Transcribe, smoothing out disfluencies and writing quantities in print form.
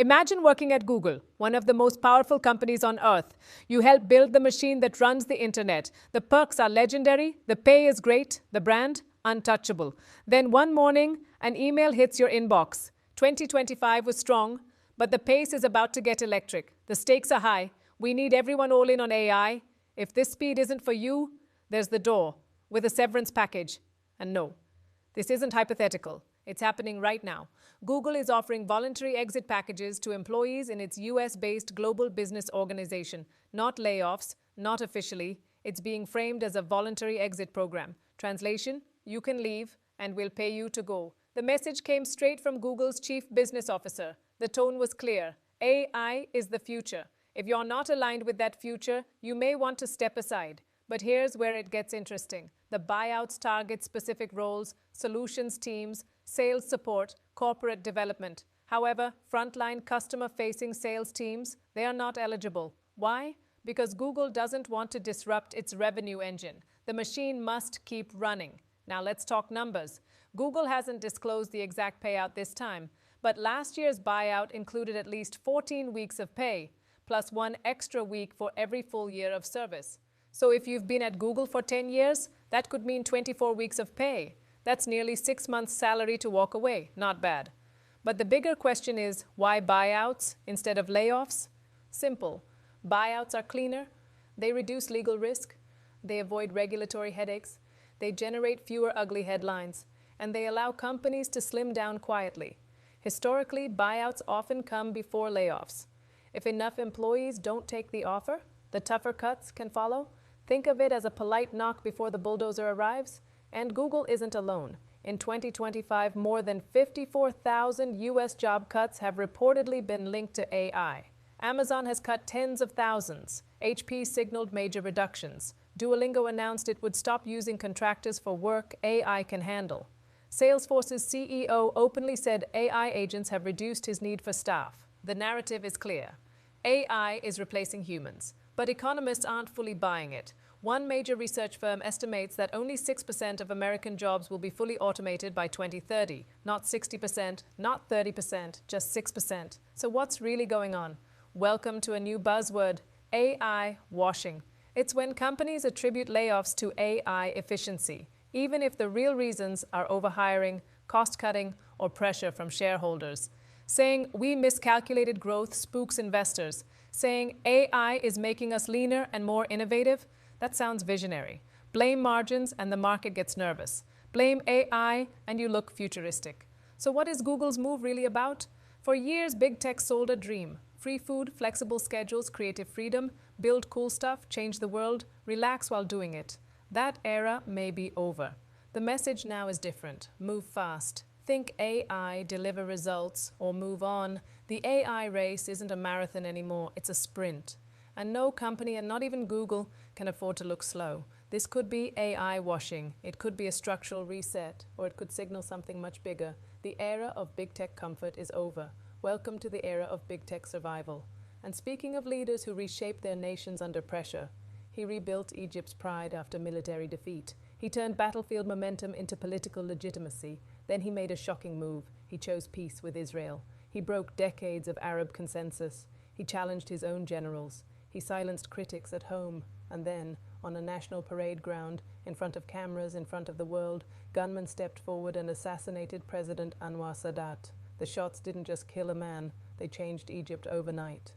Imagine working at Google, one of the most powerful companies on earth. You help build the machine that runs the internet. The perks are legendary, the pay is great, the brand untouchable. Then one morning, an email hits your inbox. 2025 was strong, but the pace is about to get electric. The stakes are high. We need everyone all in on AI. If this speed isn't for you, there's the door with a severance package. And no, this isn't hypothetical. It's happening right now. Google is offering voluntary exit packages to employees in its US-based global business organization. Not layoffs, not officially. It's being framed as a voluntary exit program. Translation: you can leave and we'll pay you to go. The message came straight from Google's chief business officer. The tone was clear. AI is the future. If you're not aligned with that future, you may want to step aside. But here's where it gets interesting. The buyouts target specific roles, solutions teams, sales support, corporate development. However, frontline customer-facing sales teams, they are not eligible. Why? Because Google doesn't want to disrupt its revenue engine. The machine must keep running. Now let's talk numbers. Google hasn't disclosed the exact payout this time, but last year's buyout included at least 14 weeks of pay, plus one extra week for every full year of service. So if you've been at Google for 10 years, that could mean 24 weeks of pay. That's nearly 6 months' salary to walk away. Not bad. But the bigger question is, why buyouts instead of layoffs? Simple. Buyouts are cleaner. They reduce legal risk. They avoid regulatory headaches. They generate fewer ugly headlines. And they allow companies to slim down quietly. Historically, buyouts often come before layoffs. If enough employees don't take the offer, the tougher cuts can follow. Think of it as a polite knock before the bulldozer arrives. And Google isn't alone. In 2025, more than 54,000 US job cuts have reportedly been linked to AI. Amazon has cut tens of thousands. HP signaled major reductions. Duolingo announced it would stop using contractors for work AI can handle. Salesforce's CEO openly said AI agents have reduced his need for staff. The narrative is clear. AI is replacing humans, but economists aren't fully buying it. One major research firm estimates that only 6% of American jobs will be fully automated by 2030. Not 60%, not 30%, just 6%. So what's really going on? Welcome to a new buzzword, AI washing. It's when companies attribute layoffs to AI efficiency, even if the real reasons are overhiring, cost-cutting, or pressure from shareholders. Saying we miscalculated growth spooks investors. Saying AI is making us leaner and more innovative, that sounds visionary. Blame margins and the market gets nervous. Blame AI and you look futuristic. So what is Google's move really about? For years, big tech sold a dream. Free food, flexible schedules, creative freedom, build cool stuff, change the world, relax while doing it. That era may be over. The message now is different. Move fast. Think AI, deliver results, or move on. The AI race isn't a marathon anymore, it's a sprint. And no company, and not even Google, can afford to look slow. This could be AI washing, it could be a structural reset, or it could signal something much bigger. The era of big tech comfort is over. Welcome to the era of big tech survival. And speaking of leaders who reshaped their nations under pressure, he rebuilt Egypt's pride after military defeat. He turned battlefield momentum into political legitimacy. Then he made a shocking move. He chose peace with Israel. He broke decades of Arab consensus. He challenged his own generals. He silenced critics at home. And then, on a national parade ground, in front of cameras, in front of the world, gunmen stepped forward and assassinated President Anwar Sadat. The shots didn't just kill a man, they changed Egypt overnight.